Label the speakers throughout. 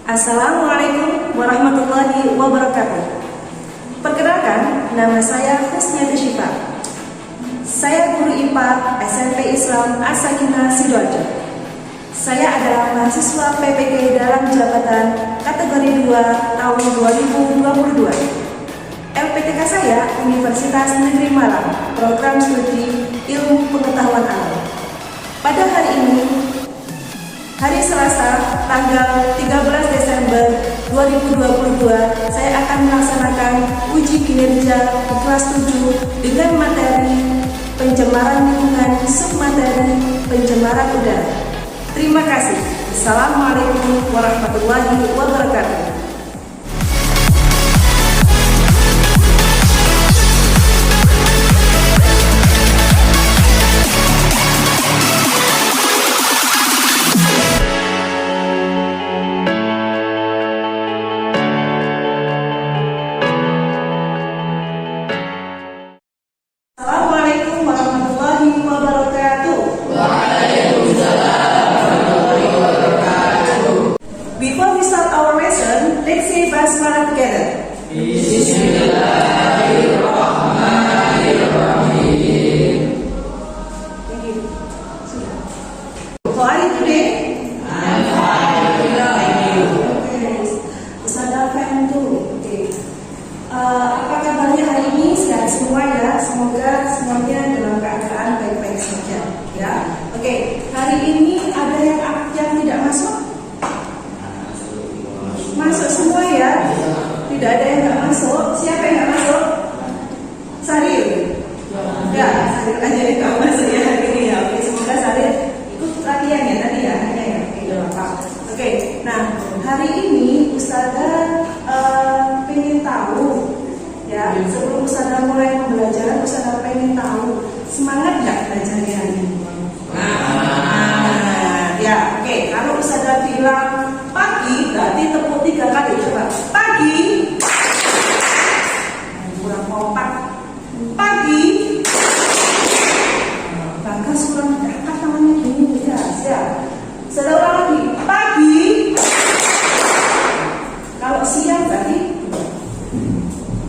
Speaker 1: Assalamualaikum warahmatullahi wabarakatuh. Perkenalkan, nama saya Husniati Syifa. Saya guru IPA SMP Islam As-Sakinah Sidoarjo. Saya adalah mahasiswa PPK dalam jabatan kategori 2 tahun 2022. LPTK saya Universitas Negeri Malang, program studi Ilmu Pengetahuan Alam. Pada hari ini, hari Selasa, tanggal 13 Desember 2022, saya akan melaksanakan uji kinerja di kelas 7 dengan materi pencemaran lingkungan, submateri pencemaran udara. Terima kasih. Assalamualaikum warahmatullahi wabarakatuh. Assalamualaikum warahmatullahi wabarakatuh.
Speaker 2: Waalaikumsalam warahmatullahi wabarakatuh.
Speaker 1: Before we start our lesson, let's say basmalah together.
Speaker 2: Bismillahirrahmanirrahim.
Speaker 1: Thank you. How are you today?
Speaker 2: I'm fine. Thank you.
Speaker 1: Okay. Ustazah fine too. Okay. Apa kabarnya hari ini? Sehat semua ya. Semoga semuanya dalam keadaan baik-baik saja. Ya. Oke. Hari ini ada yang tidak masuk? Masuk semua ya. Tidak ada yang nggak masuk. Siapa yang nggak masuk? Saril. Ya, Saril aja yang nggak masuk ya hari ini ya. Oke, semoga Saril ikut latihan ya tadi ya. Hanya ya. Oke, gak apa. Oke. Nah, hari ini Ustazah pengen tahu ya, sebelum Ustazah mulai pembelajaran, Ustazah pengen tahu semangat nggak belajarnya hari ini? Ya, oke. Kalau Ustazah bilang pagi, berarti tepuk 3 kali. Coba pagi. Kurang kompak. Pagi. Bahkan kurang dekat namanya gini ya. Siap. Sudah ulang lagi. Pagi. Kalau siang berarti.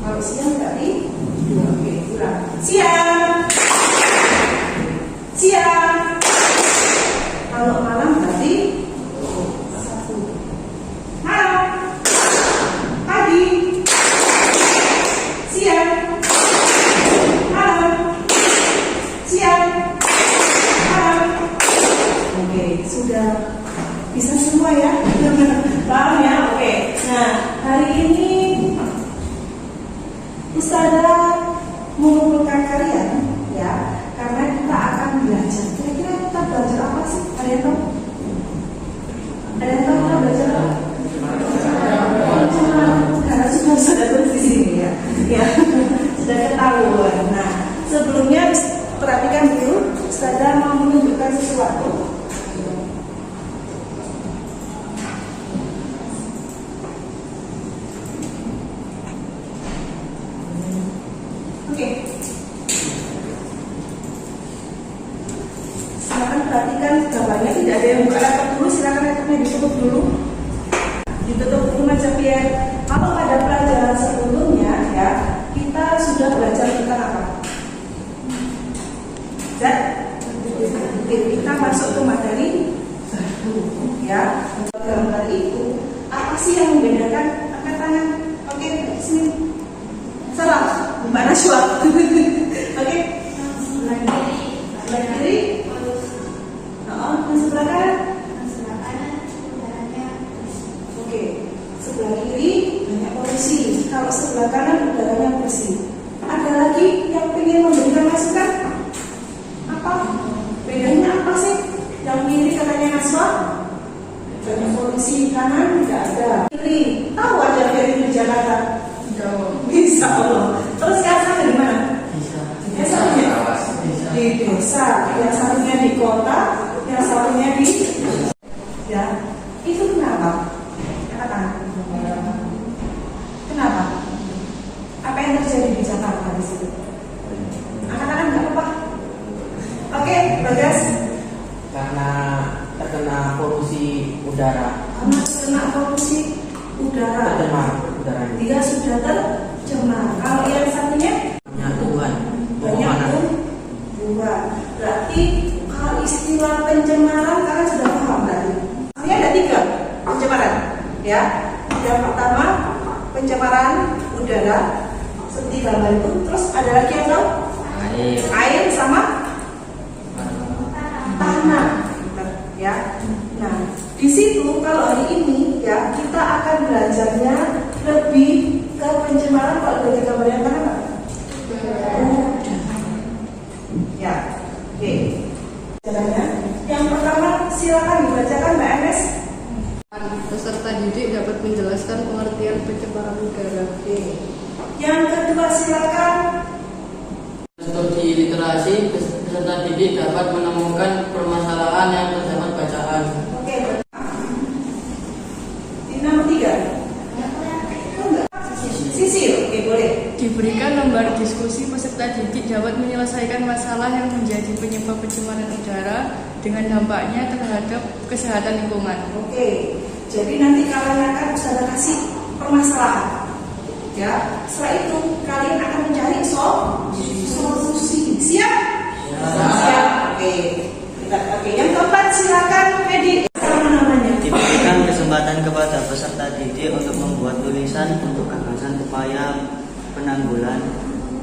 Speaker 1: Kalau siang berarti. Oke, ulang. Siang. Siang. Kalau malam berarti satu. Malam. Pagi. Siang. Malam. Siang. Malam. Oke, sudah bisa semua ya? Paham ya? Oke. Nah, hari ini Ustazah mengumpulkan kalian ya, karena kita akan belajar. Kira-kira kita belajar apa sih? Ada yang tahu? Ada yang tahu kita belajar apa? Karena sudah tulis di sini ya. Ya, sudah ketahuan. Nah, sebelumnya perhatikan dulu, Ustazah mau menunjukkan sesuatu. Oke. Silakan perhatikan gambarnya, tidak ada yang buka laptop dulu, silakan laptopnya ditutup dulu. Ditutup dulu Mas Javier. Kalau pada pelajaran sebelumnya ya, kita sudah belajar tentang apa? Zat. Oke, kita masuk ke materi baru ya. Dalam hari itu, apa sih yang membedakan? Angkat tangan. Oke, sini. Salam. Mbak Najwa. Oke. Sebelah kiri. Dan sebelah kanan. Oke. Sebelah kiri banyak polusi. Kalau sebelah kanan udaranya bersih. Ada lagi yang ingin memberikan masukan? Apa? Bedanya apa sih? Yang kiri katanya Najwa. Banyak polusi, kanan tidak ada. Kiri. Tahu aja kiri di Jakarta. Bisa Allah. Terus yang satu di mana? Yang satunya di desa, yang satunya di kota, yang satunya di ya. Itu kenapa? Katakan. Kenapa? Apa yang terjadi di Jakarta di situ? Angkat-angkat nggak apa-apa. Oke, Bagas.
Speaker 2: Karena terkena polusi udara.
Speaker 1: karena kena polusi udara.
Speaker 2: udara.
Speaker 1: Dia sudah tercemar. Kalau yang satunya
Speaker 2: Banyak tumbuhan.
Speaker 1: banyak tumbuhan. Berarti kalau istilah pencemaran kalian sudah paham berarti. Ini ada 3 pencemaran, ya. Yang pertama pencemaran udara seperti gambar itu. Terus ada lagi yang tahu? Air sama tanah, ya. Nah, di situ kalau hari ini ya kita akan belajarnya lebih ke pencemaran. Kalau dari gambar yang mana, Pak? Ya, oke. Caranya, yang pertama silakan dibacakan Mbak Enes.
Speaker 3: Peserta didik dapat menjelaskan pengertian pencemaran udara.
Speaker 1: Oke. Yang kedua silakan.
Speaker 2: Studi literasi, peserta didik dapat menemukan permasalahan yang terdapat bacaan.
Speaker 1: Oke. Di nomor 3. Sisir, oke boleh.
Speaker 3: Diberikan lembar diskusi, peserta didik dapat menyelesaikan masalah yang menjadi penyebab pencemaran udara dengan dampaknya terhadap kesehatan lingkungan.
Speaker 1: Oke. Jadi nanti kalian akan bisa kasih permasalahan. Ya, setelah itu kalian akan mencari solusi. Siap? Siap. Oke. Oke. Yang keempat silakan Edi. Sama namanya.
Speaker 4: Diberikan kesempatan kepada peserta didik untuk membuat tulisan untuk gagasan upaya penanggulan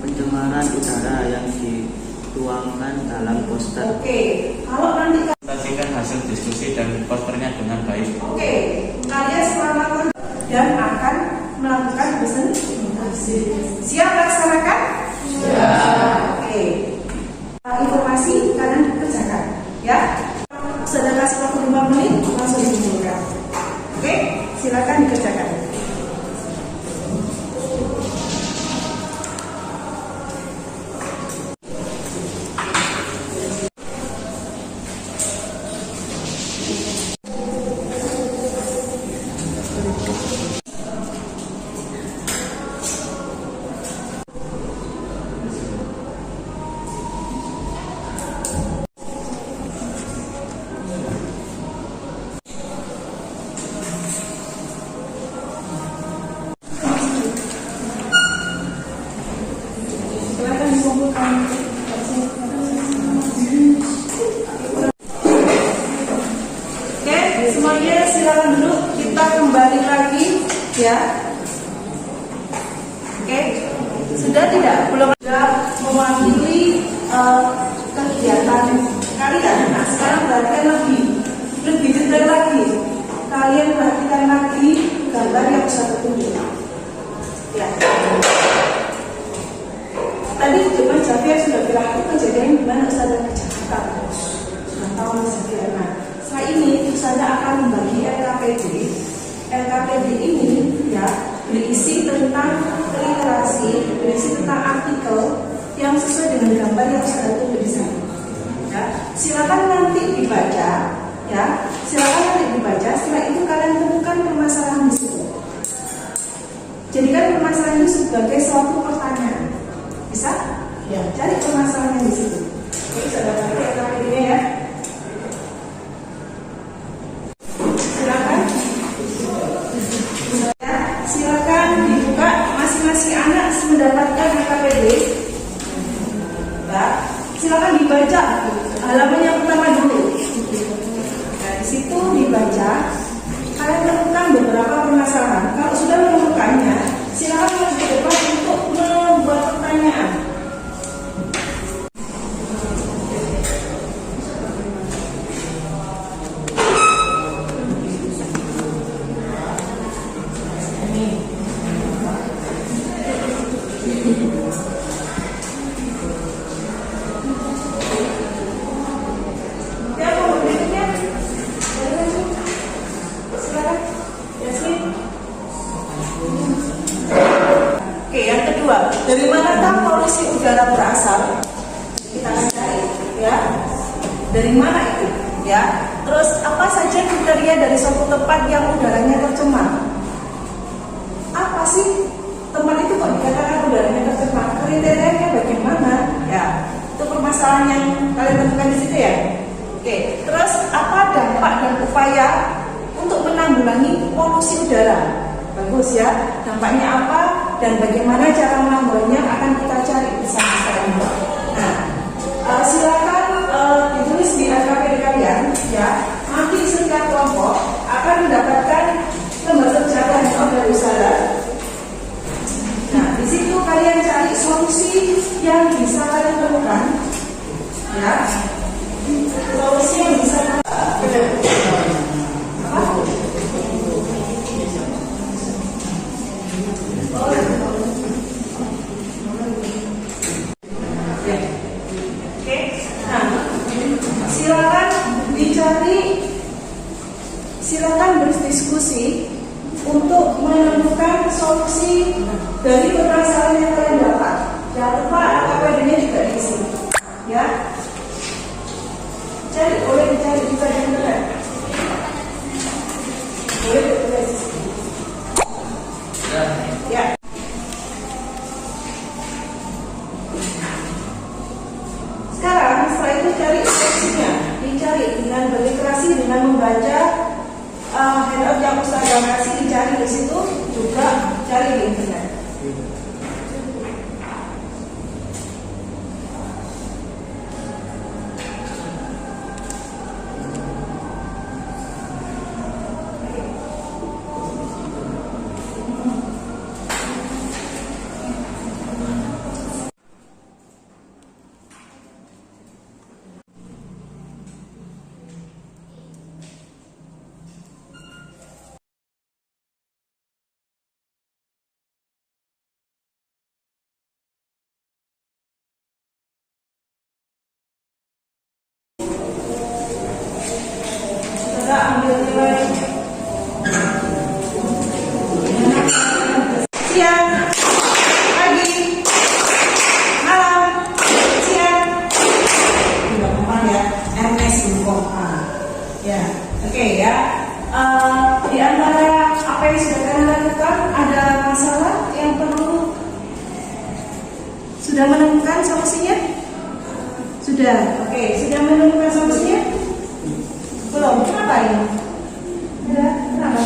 Speaker 4: pencemaran udara yang dituangkan dalam poster.
Speaker 1: Oke. Kalau nanti
Speaker 5: Presentasikan hasil diskusi dan posternya dengan baik.
Speaker 1: oke, kalian selamat dan akan melakukan presentasi. Siap laksanakan? Siap. Oke. Informasi kalian kerjakan, ya. Sudah kasih waktu 5 menit, langsung dimulai. Oke, silakan dikerjakan. Silakan dikumpulkan. Oke, semuanya silakan duduk. Kita kembali lagi, ya. Oke, sudah tidak? Belum sudah mewakili kegiatan kalian. Nah, sekarang perhatikan lebih detail lagi. Kalian perhatikan lagi gambar yang sudah tertunjuk. Ya. Tadi Mas Jafir sudah bilang itu kejadian di mana Ustazah ke Jakarta. Sudah tahu Mas Jafir. Nah, setelah ini Ustazah akan membagi LKPD. LKPD ini ya berisi tentang literasi, berisi tentang artikel yang sesuai dengan gambar yang Ustazah tulis di sana. Ya, silakan nanti dibaca. Ya, silakan nanti dibaca. Setelah itu kalian temukan permasalahan di situ. Jadikan permasalahan itu sebagai suatu pertanyaan. Bisa? Ya, cari permasalahan di situ. Oke, sudah balik LKPD-nya ya. Silakan. Ya, silakan dibuka masing-masing anak mendapatkan LKPD. Ya, silakan dibaca halaman yang pertama dulu. Nah, di situ dibaca. Kalian temukan beberapa permasalahan. Kalau sudah menemukannya, silakan maju ke depan untuk membuat pertanyaan. Siapa mau berikutnya? Silakan. Yasmin. Oke, yang kedua, dari manakah polusi udara berasal? Kita akan cari, ya. Dari mana itu, ya? Terus apa saja kriteria dari suatu tempat yang udaranya tercemar? Apa sih tempat itu kok dikatakan udaranya tercemar? Kriterianya bagaimana? Ya, itu permasalahan yang kalian temukan di situ ya. Oke, terus apa dampak dan upaya untuk menanggulangi polusi udara. Bagus ya. Dampaknya apa dan bagaimana cara menanggulanginya akan kita cari bersama sekarang. Nah, silakan ditulis di LKPD kalian ya. Nanti setiap kelompok akan mendapatkan lembar kerja dari usaha. Nah, di situ kalian cari solusi yang bisa kalian temukan, ya. Solusi yang bisa silakan berdiskusi untuk menemukan solusi dari permasalahan yang kalian dapat. Jangan lupa LKPD-nya juga diisi, ya. Boleh dicari juga di internet. Boleh ditulis. Ya. Sekarang setelah itu cari solusinya. Dicari dengan berliterasi, dengan membaca handout yang Ustaz kasih, dicari di situ, juga cari di internet. Ambil nilai siang, pagi, malam, siang, gampang ya, MS Info. Ya, oke ya. Di antara apa yang sudah kalian lakukan, ada masalah yang perlu sudah menemukan solusinya? Sudah, oke, sudah menemukan solusinya? Belum, kenapa ini? Kenapa?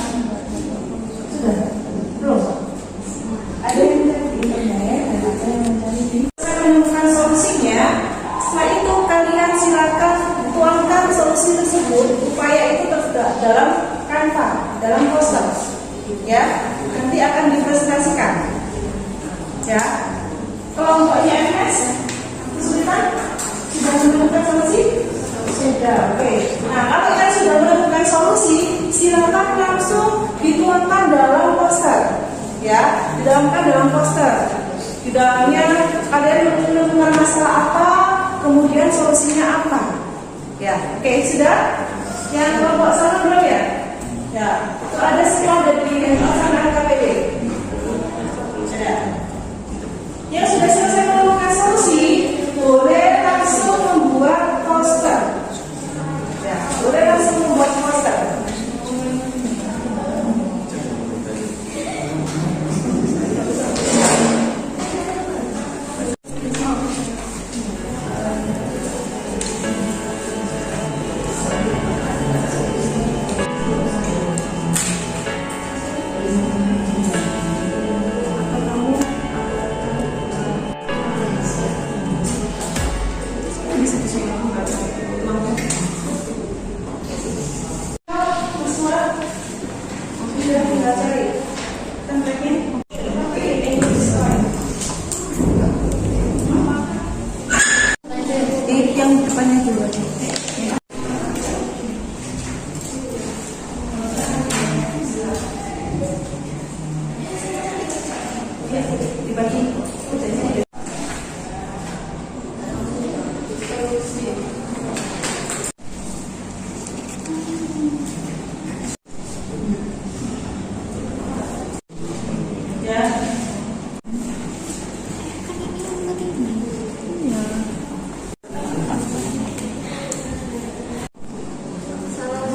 Speaker 1: Sudah, belum. Ada yang mencari di internet, ada yang mencari di. Saya menemukan solusinya. Setelah itu kalian silakan tuangkan solusi tersebut, upaya itu dalam Canva, dalam poster, ya. Nanti akan dipresentasikan, ya. Kelompoknya MS, kesulitan? Sudah menemukan solusi? Sudah, oke. Nah, kalau kalian sudah menemukan solusi, silakan langsung dituangkan dalam poster, ya, dituangkan dalam poster. Di dalamnya kalian menemukan masalah apa, kemudian solusinya apa, ya. Oke, sudah? Yang kelompok sama belum ya? Ya, itu ada semua dari sama LKPD. Sudah. Yang sudah selesai menemukan solusi, boleh langsung membuat poster. Ya, boleh langsung membuat poster. Yang depannya dulu. Dibagi.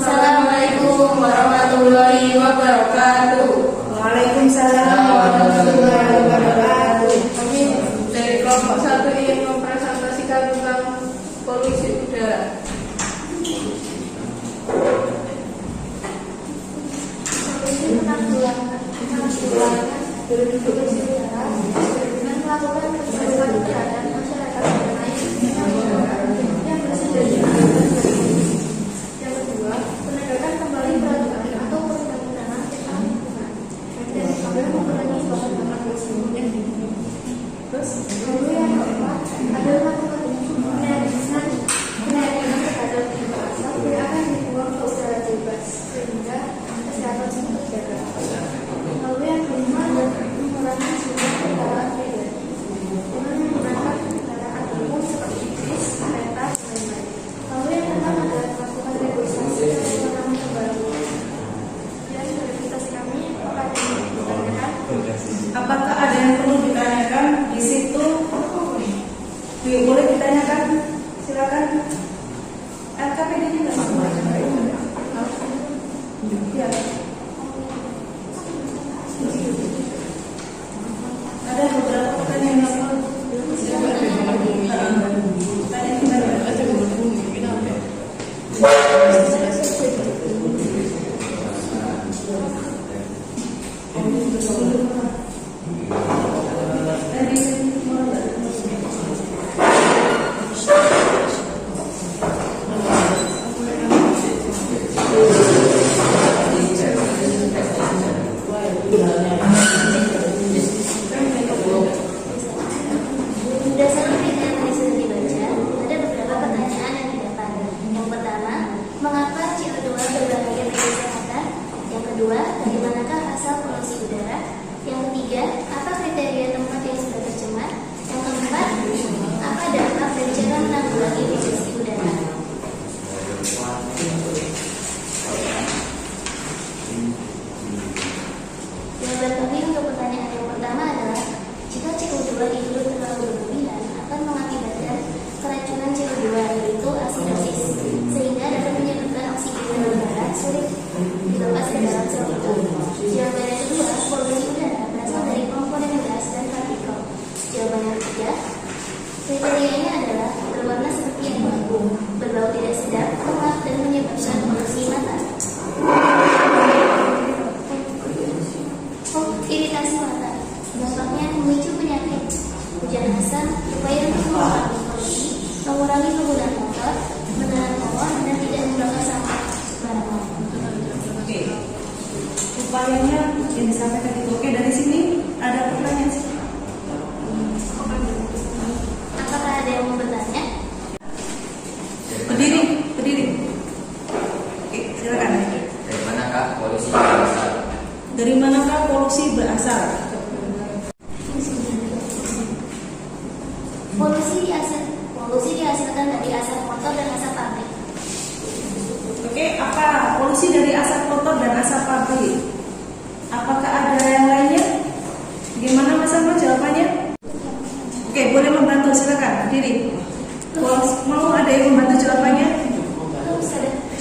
Speaker 3: Assalamualaikum warahmatullahi wabarakatuh.
Speaker 1: Waalaikumsalam warahmatullahi wabarakatuh.
Speaker 3: Kami dari kelompok 1 ingin mempresentasikan tentang polusi udara. Solusi
Speaker 6: polusi udara dengan melakukan pencegahan terhadap masyarakat mengenai yang bersih dari yang kedua, penegakan kembali peraturan atau perundang-undangan tentang lingkungan dan sampai mengurangi bahan-bahan polusi. Lalu yang keempat adalah penelitian terhadap limbah asap yang akan dibuang ke udara bebas sehingga kesehatan semua terjaga. Lalu yang kelima adalah mengurangi jumlah kendaraan pribadi dengan menggunakan kendaraan umum seperti bis, kereta, dan lain-lain. Lalu yang keenam adalah melakukan negosiasi dengan pengalaman terbaru. Dan verifikasi kami apakah ada yang ditanyakan?
Speaker 1: Apakah ada yang perlu ditanyakan di situ? Boleh ditanyakan? Silakan. LKPD-nya nggak sama. Ya. Ada beberapa pertanyaan yang perlu.
Speaker 6: Berdasarkan berita yang tadi sudah dibaca, ada beberapa pertanyaan yang didapat. Yang pertama, mengapa CO2 berbahaya bagi kesehatan? Yang kedua, bagaimanakah asal polusi udara? Yang ketiga, apa kriteria tempat yang sudah tercemar? Yang keempat, apa dampak dan cara menanggulangi polusi udara? Jawaban kami untuk pertanyaan yang pertama adalah jika CO2 itu terlalu berlebihan akan mengakibatkan keracunan CO2 yaitu asidosis sehingga dapat menyebabkan oksigen dalam udara sulit dilepas ke dalam sel itu. Jawaban yang kedua, polusi udara berasal dari komponen gas dan partikel. Jawaban yang ketiga, kriterianya adalah berwarna seperti abu-abu, berbau tidak sedap, pengap dan menyebabkan polusi mata. Iritasi mata, dampaknya memicu penyakit, hujan asam, upaya untuk mengurangi polusi, mengurangi penggunaan motor, menahan pohon dan tidak membakar sampah sembarangan.
Speaker 1: Oke. Upayanya yang disampaikan itu. Oke, dari sini ada pertanyaan sih.
Speaker 6: Apakah ada yang mau bertanya?
Speaker 1: Berdiri. Oke, silakan.
Speaker 2: Dari manakah polusi berasal?
Speaker 1: Dari manakah polusi berasal?
Speaker 6: Polusi dihasilkan dari asap motor dan asap pabrik.
Speaker 1: Oke, apa polusi dari asap kotor dan asap pabrik? Apakah ada yang lainnya? Gimana Mas Ahmad jawabannya? Oke, boleh membantu, silakan berdiri. Mau ada yang membantu jawabannya?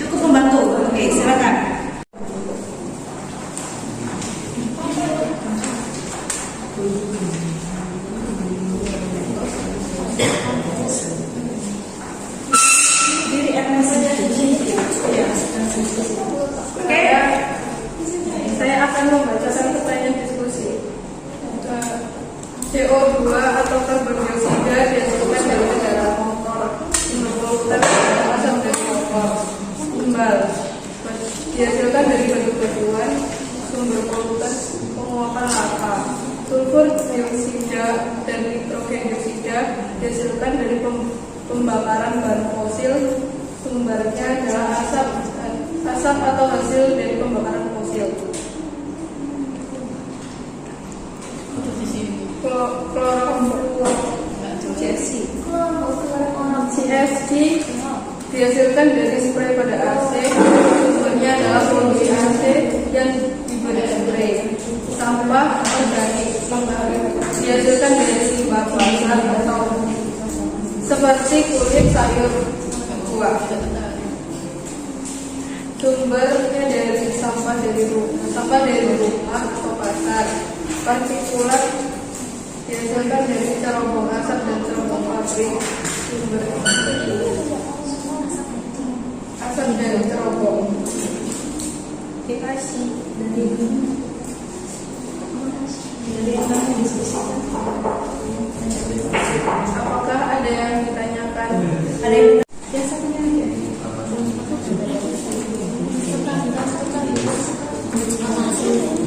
Speaker 1: Cukup membantu. Oke, silakan. Diri akan saja. Oke,
Speaker 3: Saya akan membacakan pertanyaan diskusi. CO2 atau karbon dioksida dihasilkan dari kendaraan motor, sumber polutan asap dari motor, limbah dihasilkan dari batu-batuan, sumber polutan penguapan lava, sulfur dioksida dan nitrogen dioksida dihasilkan dari pembakaran bahan fosil, sumbernya adalah asap atau hasil dari pembakaran fosil. CFC dihasilkan dari spray pada AC, sumbernya adalah polusi AC yang diberi spray. Sampah organik dihasilkan dari limbah basah atau seperti kulit sayur buah. Sumbernya dari sampah dari rumah atau pasar. Partikulat dihasilkan dari cerobong asap dan cerobong pabrik. Sumber asap dari cerobong.
Speaker 1: Dikasih dari Dari yang kami diskusikan.
Speaker 3: Apakah ada yang ditanyakan?
Speaker 1: Ada yang yang satunya aja.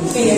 Speaker 1: Oke, ya.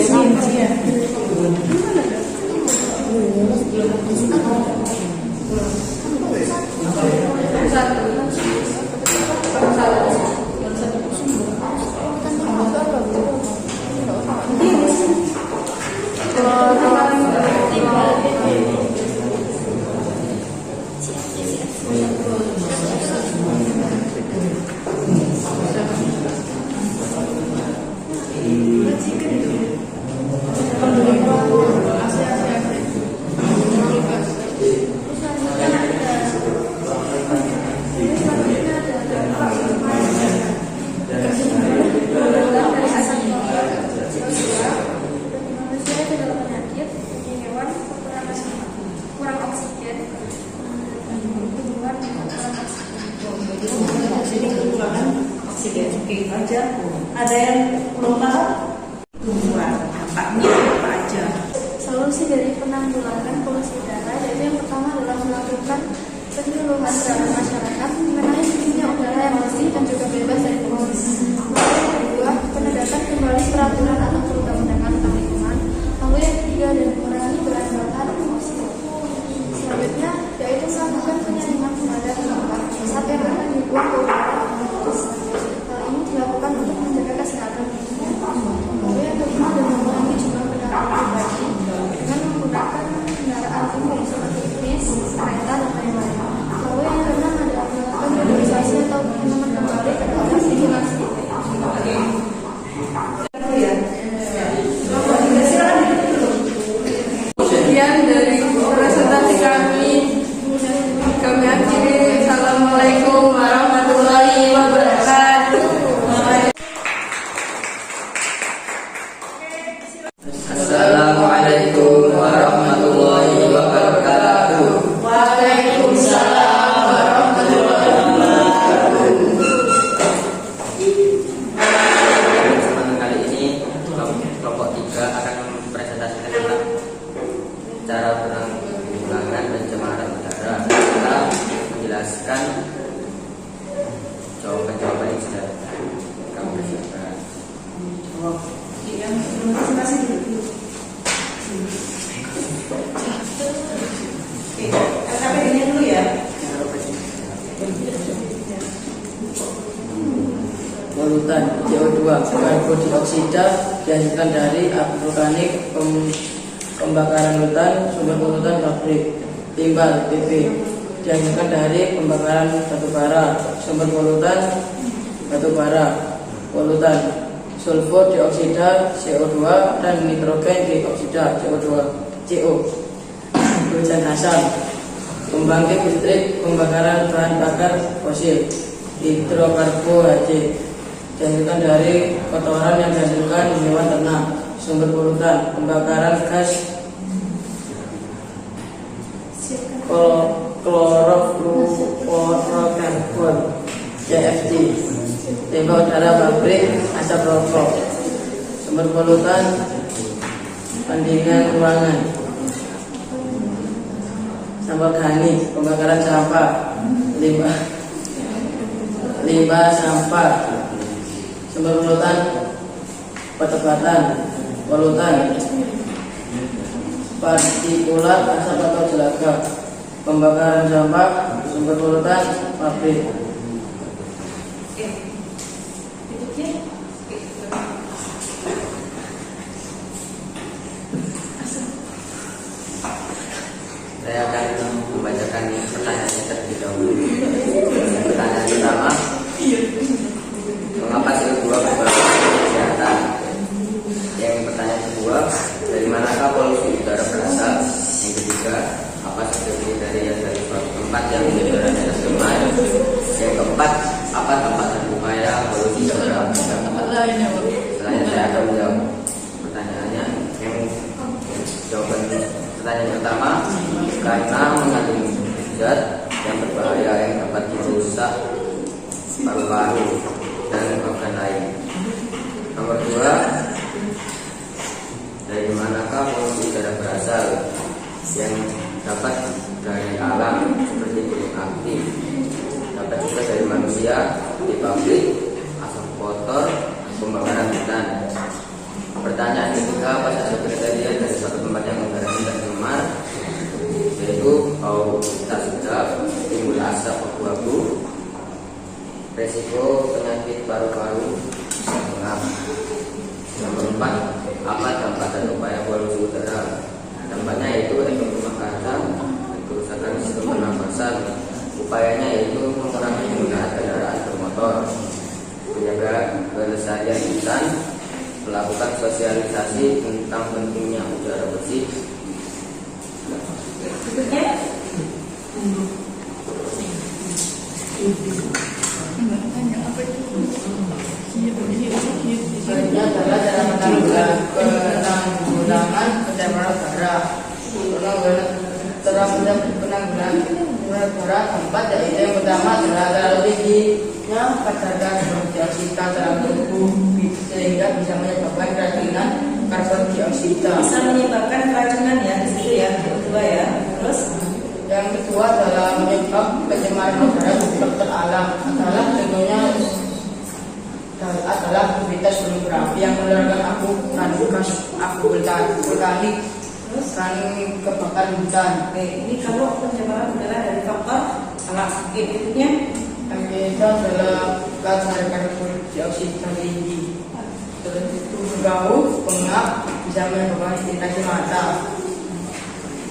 Speaker 1: Jadi kekurangan oksigen. Oke, aja. Ada yang belum paham? Dampaknya apa aja?
Speaker 6: Solusi dari penanggulangan polusi udara yaitu yang pertama adalah melakukan penyuluhan terhadap masyarakat mengenai tingginya udara yang bersih dan juga bebas dari polusi. Lalu yang kedua, penegakan kembali peraturan atau perundang-undangan tentang lingkungan. Lalu yang ketiga, dan mengurangi bahan bakar fosil. Selanjutnya, yaitu melakukan penyaringan terhadap limbah zat yang akan dibuang ke udara. Hal ini dilakukan untuk menjaga kesehatan lingkungan. Lalu yang kelima, dan mengurangi jumlah kendaraan pribadi dengan menggunakan kendaraan umum seperti bis, kereta, dan lain-lain. Lalu yang keenam adalah melakukan revitalisasi atau penanaman kembali terhadap lingkungan sekitar.
Speaker 3: Sekian dari presentasi kami akhiri. Assalamualaikum warahmatullahi wabarakatuh.
Speaker 2: Assalamualaikum warahmatullahi wabarakatuh.
Speaker 3: Waalaikumsalam warahmatullahi wabarakatuh.
Speaker 2: Kesempatan kali ini kelompok 3 akan mempresentasikan tentang cara penanggulangan pencemaran udara. Kita menjelaskan jawaban-jawaban yang sudah kami persiapkan.
Speaker 1: Yang masing-masing dulu. Oke, LKPD-nya dulu ya.
Speaker 7: Polutan CO2 karbon dioksida dihasilkan dari api vulkanik, pembakaran hutan, sumber polutan pabrik. Timbal PP dihasilkan dari pembakaran batu bara, sumber polutan batu bara. Polutan sulfur dioksida CO2 dan nitrogen dioksida CO2 CO. Hujan asam, pembangkit listrik, pembakaran bahan bakar fosil. Hidrokarbohid dihasilkan dari kotoran yang dihasilkan hewan ternak. Sumber polutan, pembakaran gas klorofluorokarbon CFC. Tembak udara pabrik, asap rokok. Sumber polutan, pendinginan ruangan. Sampah organik, pembakaran sampah, limbah sampah. Sumber polutan, pertebatan, polutan, partikulat, asap atau jelaga. Pembakaran sampah, sumber polutan, pabrik.
Speaker 2: Saya akan membacakan pertanyaannya terlebih dahulu. Pertanyaan pertama, mengapa CO2 berbahaya bagi kesehatan? Yang pertanyaan kedua, dari manakah polusi udara berasal? Yang ketiga, apa strategi dari yang dari keempat yang menjadi nasional? Yang keempat, apa dampak dan upaya polusi udara? Selanjutnya saya akan menjawab pertanyaannya. Yang jawaban pertanyaan pertama, karena mengandung zat yang berbahaya yang dapat merusak paru-paru dan organ lain. Nomor dua, dari manakah yang dapat dari alam seperti gunung aktif, dapat juga dari manusia di pabrik, asap kotor, pembakaran hutan. Pertanyaan ketiga, apa saja kriteria dari suatu tempat yang udaranya tidak cemar? Yaitu bau tak sedap, timbul asap abu-abu, resiko penyakit paru-paru bisa pengap. Yang keempat, apa dampak dan upaya polusi udara? Dampaknya yaitu efek rumah kaca, kerusakan sistem pernafasan. Upayanya yaitu mengurangi penggunaan kendaraan bermotor, menjaga kelestarian hutan, melakukan sosialisasi tentang pentingnya udara bersih.
Speaker 1: Berikutnya,
Speaker 7: Selanjutnya adalah cara penanggulangan pencemaran udara. Penanggulangan udara keempat yaitu yang pertama adalah kalau tingginya kadar gas dioksida dalam tubuh sehingga bisa menyebabkan keracunan karbon dioksida.
Speaker 1: bisa menyebabkan keracunan ya di situ ya, kedua ya. Terus
Speaker 7: Yang kedua adalah menyebab pencemaran udara di faktor alam adalah tentunya adalah aktivitas gunung berapi yang mengeluarkan abu vulkanik dan kebakaran hutan.
Speaker 1: oke, ini kalau pencemaran udara dari faktor alam. Oke, berikutnya
Speaker 7: Yang ketiga adalah kadar karbon dioksida tinggi. Terus itu bau, pengap, bisa menyebabkan iritasi mata.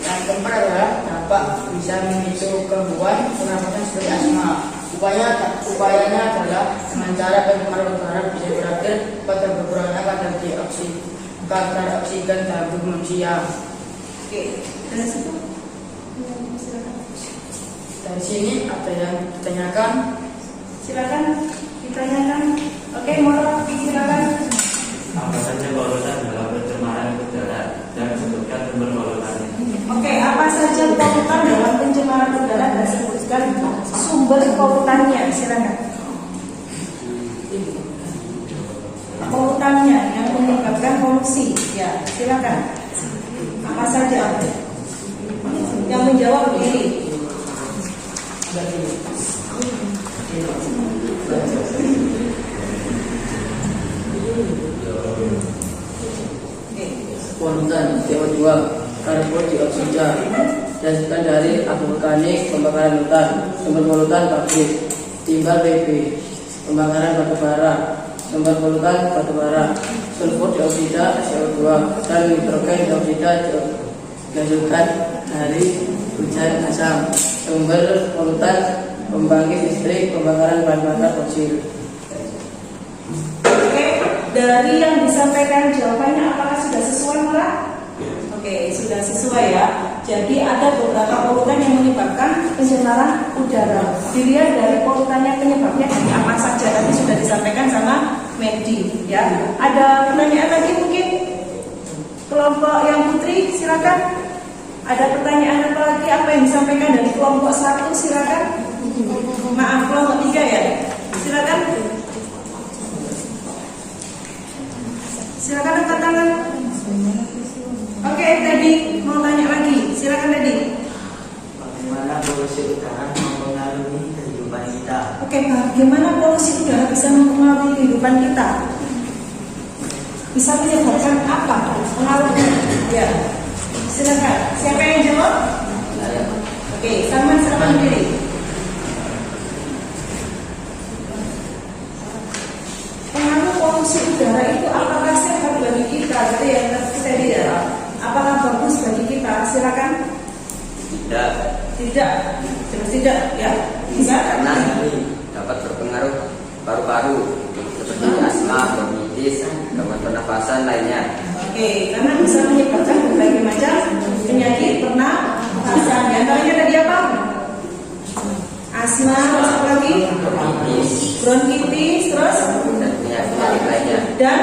Speaker 7: Yang keempat adalah dampak bisa memicu gangguan pernafasan seperti asma. Upayanya adalah dengan cara pencemaran udara bisa berakhir pada berkurangnya kadar oksigen dalam tubuh manusia.
Speaker 1: oke, dari situ silakan.
Speaker 7: Dari sini ada yang ditanyakan.
Speaker 1: Silakan ditanyakan. Oke, mau silakan.
Speaker 5: Apa saja polutan dalam pencemaran udara dan sebutkan sumber polutannya.
Speaker 1: Oke, apa saja polutan dalam pencemaran udara dan sebutkan sumber polutannya. Silakan. Polutannya yang menyebabkan polusi. Ya, silakan. Apa saja? Yang menjawab diri.
Speaker 7: Polutan CO2, karbon dioksida, dihasilkan dari abu vulkanik, pembakaran hutan, sumber polutan pabrik, limbah PB, pembakaran batu bara, sumber polutan batu bara, sulfur dioksida CO2 dan nitrogen dioksida dihasilkan dari hujan asam, sumber polutan pembangkit listrik, pembakaran bahan bakar fosil.
Speaker 1: Oke, dari yang disampaikan jawabannya apakah sudah sesuai, Mara? Oke, sudah sesuai ya. Jadi ada beberapa polutan yang menyebabkan pencemaran udara. Dilihat dari polutannya penyebabnya dari apa saja, tadi sudah disampaikan sama Medi ya. Ada pertanyaan lagi mungkin? Kelompok yang Putri, silakan. Ada pertanyaan apa lagi? Apa yang disampaikan dari kelompok 1? Silakan. Maaf, kelompok 3 ya. Silakan. Silakan angkat tangan. Oke, tadi mau tanya lagi. Silakan tadi.
Speaker 4: Bagaimana polusi udara mempengaruhi kehidupan kita?
Speaker 1: Oke, bagaimana polusi udara bisa mempengaruhi kehidupan kita? Bisa menyebabkan apa pengaruhnya? Ya, silakan. Siapa yang jawab? Oke, sama diri. Pengaruh polusi udara itu apakah sehat bagi kita? Gitu ya, kita lihat. Apakah bagus bagi kita? Silakan.
Speaker 2: Tidak,
Speaker 1: Tidak. Jelas tidak. Ya, bisa.
Speaker 2: karena dapat berpengaruh paru-paru seperti asma, bronkitis, gangguan pernafasan lainnya.
Speaker 1: Oke, karena bisa menyebabkan berbagai macam penyakit pernafasan. Di antaranya tadi apa? Asma, terus apa lagi? Bronkitis, terus
Speaker 2: Dan penyakit lainnya.
Speaker 1: dan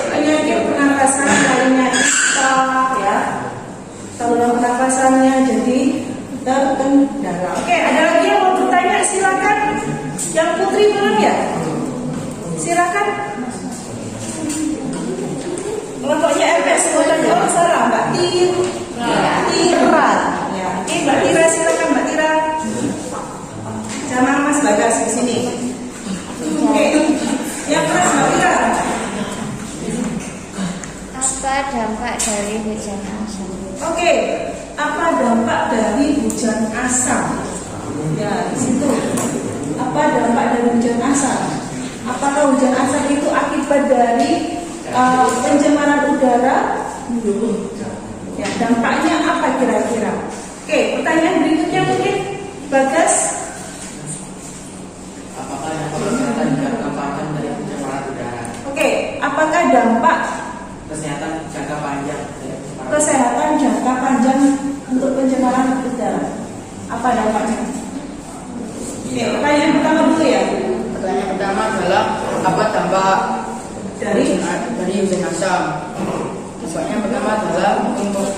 Speaker 1: penyakit pernafasan lainnya kita ya. Saluran pernafasannya jadi terkendala. Oke, ada lagi yang mau bertanya? Silakan. Yang Putri belum ya? Silakan. Kelompoknya RPS Kota Jawa Sarah, Mbak Tira.
Speaker 6: Apa dampak dari hujan asam?
Speaker 1: Oke, apa dampak dari hujan asam? Ya, di situ. Apa dampak dari hujan asam? Apakah hujan asam itu akibat dari pencemaran udara? Ya, dampaknya apa kira-kira? Oke, pertanyaan berikutnya mungkin Bagas.
Speaker 7: Apakah dampak kesehatan jangka panjang dari pencemaran udara?
Speaker 1: Oke, apakah dampak
Speaker 7: Kesehatan jangka panjang dari pencemaran
Speaker 1: kesehatan jangka panjang untuk pencemaran udara? Apa dampaknya? Oke, pertanyaan pertama dulu ya.
Speaker 7: Pertanyaan pertama adalah apa dampak
Speaker 1: Dari
Speaker 7: hujan asam? Dampaknya pertama adalah untuk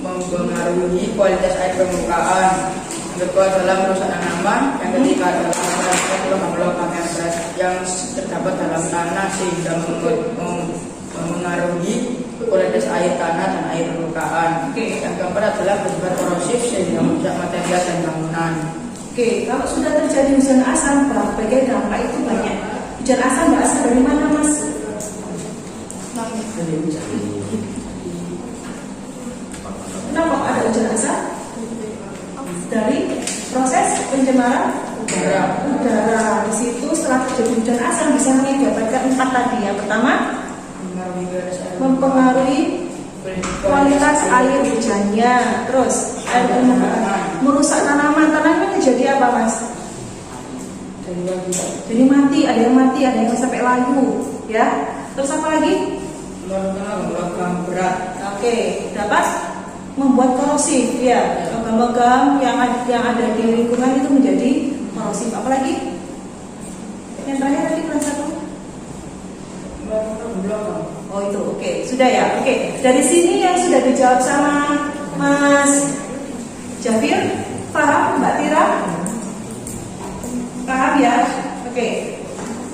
Speaker 7: mempengaruhi kualitas air permukaan. Yang kedua adalah merusak tanaman. Yang ketiga adalah logam-logam yang terdapat dalam tanah sehingga mengaruhi kualitas air tanah dan air permukaan. Yang keempat adalah bersifat korosif sehingga merusak material dan bangunan.
Speaker 1: Oke, kalau sudah terjadi hujan asam, berbagai dampak itu banyak. Hujan asam berasal dari mana, Mas? Kenapa ada hujan asam? Dari proses pencemaran udara. Di situ setelah terjadi hujan asam bisa mengakibatkan 4 tadi. Yang pertama, mempengaruhi kualitas air hujannya. Terus air permukaan, merusak tanaman. Tanaman jadi apa, Mas? Jadi mati, ada yang sampai layu, ya. Terus apa lagi?
Speaker 7: Logam berat.
Speaker 1: Oke, dapat membuat korosif, ya. Logam-logam yang ada di lingkungan itu menjadi korosif. Apalagi? Yang terakhir tadi kelas 1. Oh itu, oke, sudah ya. Oke, dari sini yang sudah dijawab sama Mas Jafir, paham Mbak Tira? Paham ya? Oke,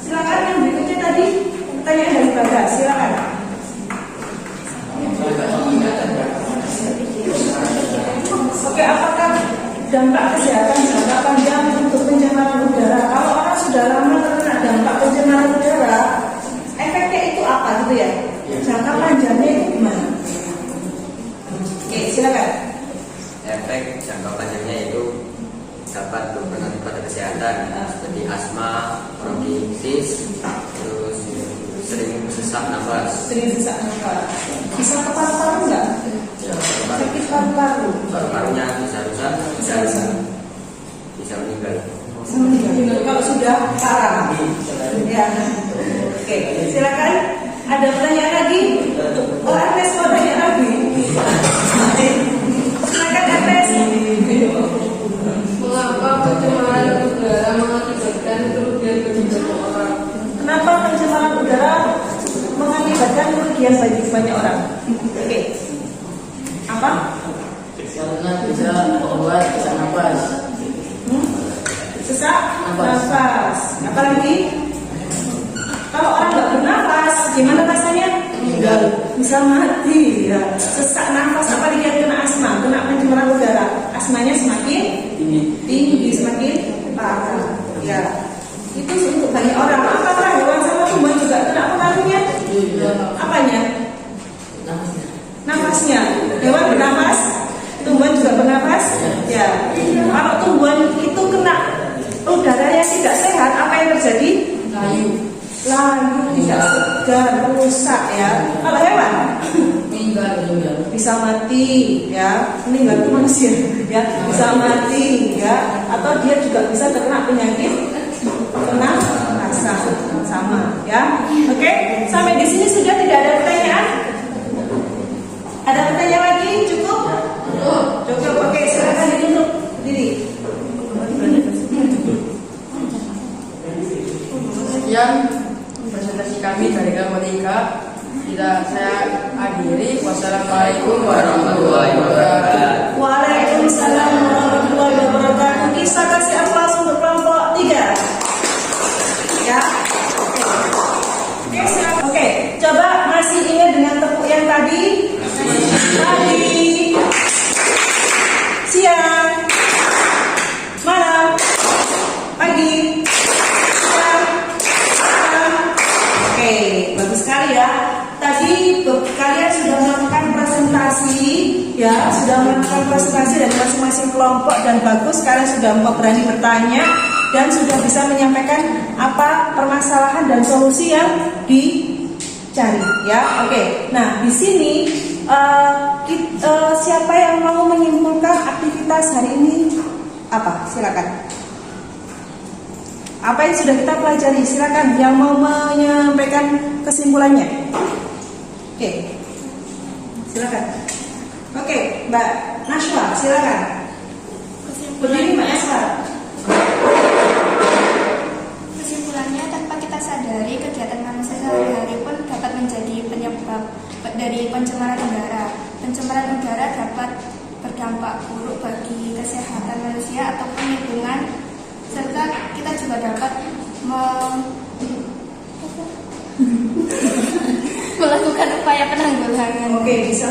Speaker 1: silakan yang berikutnya tadi pertanyaan dari Bagas, silakan. Oke, apakah dampak kesehatan jangka panjang untuk pencemaran udara? Kalau orang sudah lama terkena dampak pencemaran udara, efeknya itu apa gitu ya? Jangka panjangnya itu gimana? Oke, silakan.
Speaker 2: Efek jangka panjangnya itu dapat berpengaruh pada kesehatan seperti asma, bronkitis, terus sering sesak nafas.
Speaker 1: Bisa ke paru-paru nggak? Sakit paru-paru.
Speaker 2: Paru-parunya bisa rusak, bisa meninggal.
Speaker 1: Kalau sudah parah. Ya. Oke, silakan. Ada pertanyaan lagi? Oh, Ernest mau tanya lagi. Silakan Ernest.
Speaker 3: Mengapa pencemaran udara mengakibatkan kerugian bagi banyak orang?
Speaker 1: Kenapa pencemaran udara mengakibatkan kerugian bagi banyak orang? Oke. Apa?
Speaker 7: Karena bisa membuat sesak nafas.
Speaker 1: Sesak nafas. Apalagi? Kalau orang nggak bernafas, gimana rasanya? Bisa mati. Ya. Sesak nafas, apalagi yang kena asma, kena pencemaran udara, asmanya semakin tinggi, semakin parah. Ya. Itu untuk banyak orang. Apakah hewan sama tumbuhan juga kena pengaruhnya? Apanya? Nafasnya. Hewan bernafas, tumbuhan juga bernafas. Ya. Kalau tumbuhan itu kena udara yang tidak sehat, apa yang terjadi? Layu, tidak segar, rusak ya. Kalau hewan
Speaker 7: Meninggal.
Speaker 1: bisa mati ya, meninggal itu manusia ya, bisa mati ya, atau dia juga bisa terkena penyakit pernafasan sama ya. Oke, sampai di sini sudah tidak ada pertanyaan? Ada pertanyaan lagi? Cukup? Cukup. Oke, silakan duduk diri.
Speaker 7: Sekian presentasi kami dari Kelompok 3. Saya akhiri. Wassalamualaikum warahmatullahi wabarakatuh.
Speaker 1: Waalaikumsalam warahmatullahi wabarakatuh. Kita kasih aplaus untuk kelompok 3. Ya. Oke, silakan. Oke, coba masih ingat dengan tepuk yang tadi? Pagi, siang, malam, pagi, siang, malam. Oke, bagus sekali ya. Tadi kalian Ya, sudah melakukan presentasi dari masing-masing kelompok dan bagus. Sekarang sudah berani bertanya dan sudah bisa menyampaikan apa permasalahan dan solusi yang dicari. Ya, oke. Nah, di sini siapa yang mau menyimpulkan aktivitas hari ini? Apa? Silakan. Apa yang sudah kita pelajari? Silakan yang mau menyampaikan kesimpulannya. Oke. Silakan. Oke, Mbak Nashwa, silakan. Berdiri Mbak Nashwa.
Speaker 8: Kesimpulannya, tanpa kita sadari, kegiatan manusia sehari-hari pun dapat menjadi penyebab dari pencemaran udara. Pencemaran udara dapat berdampak buruk bagi kesehatan manusia ataupun lingkungan, serta kita juga dapat melakukan upaya penanggulangan.
Speaker 1: Oke, bisa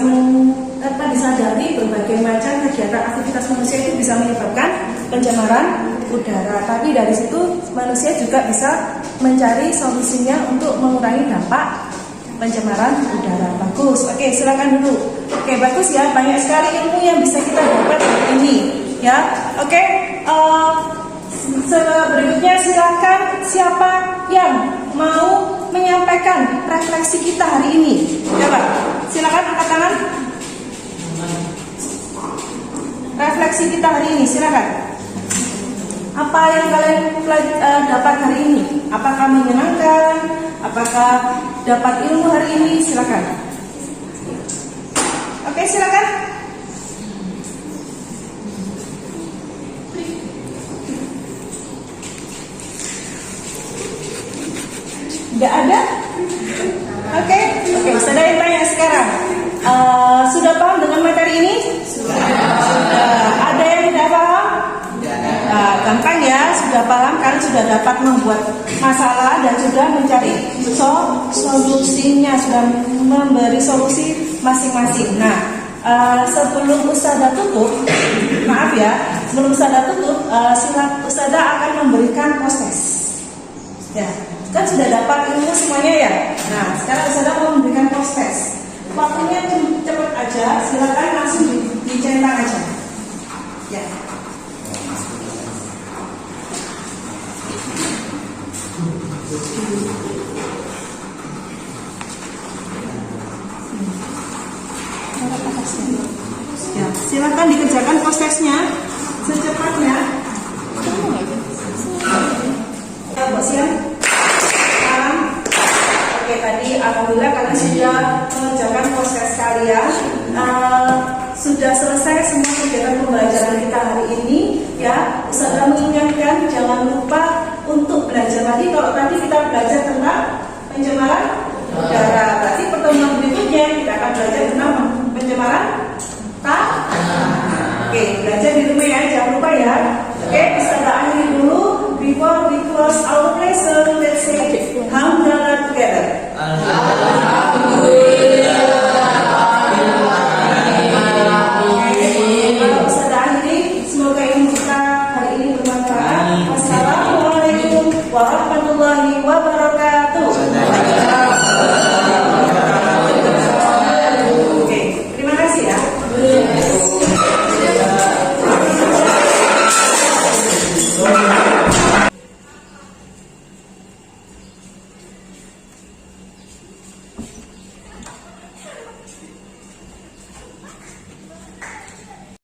Speaker 1: tanpa disadari berbagai macam kegiatan aktivitas manusia itu bisa menyebabkan pencemaran udara. Tapi dari situ manusia juga bisa mencari solusinya untuk mengurangi dampak pencemaran udara. Bagus. Oke, silakan dulu. Oke, bagus ya. Banyak sekali ilmu yang bisa kita dapat hari ini. Ya, oke. Berikutnya silakan siapa yang mau menyampaikan refleksi kita hari ini. Coba, silakan angkat tangan. Refleksi kita hari ini, silakan. Apa yang kalian dapat hari ini? Apakah menyenangkan? Apakah dapat ilmu hari ini? Silakan. Oke, silakan. Tidak ada? Oke, sudah yang tanya sekarang. Sudah paham dengan materi ini? Sudah. Ada yang tidak paham? Gampang ya, sudah paham kan, sudah dapat membuat masalah dan sudah mencari solusinya, sudah memberi solusi masing-masing. Nah, sebelum Ustazah tutup, maaf ya, sebelum Ustazah tutup, Ustazah akan memberikan proses. Ya, kan sudah dapat ilmu semuanya ya. Nah, sekarang Ustazah mau memberikan proses. Waktunya cepat aja, silakan langsung dicetak aja. Ya. Ya, silakan dikerjakan prosesnya secepatnya. Siap? Salam. Oke, tadi alhamdulillah kalian sudah mengerjakan proses kalian. Sudah selesai semua kegiatan pembelajaran kita hari ini. Ya, Ustazah mengingatkan jangan lupa untuk belajar lagi. Kalau tadi kita belajar tentang pencemaran udara, berarti pertemuan berikutnya kita akan belajar tentang pencemaran tanah. Oke, belajar di rumah ya, jangan lupa ya. Oke, Ustazah akhiri dulu. Before we close our lesson,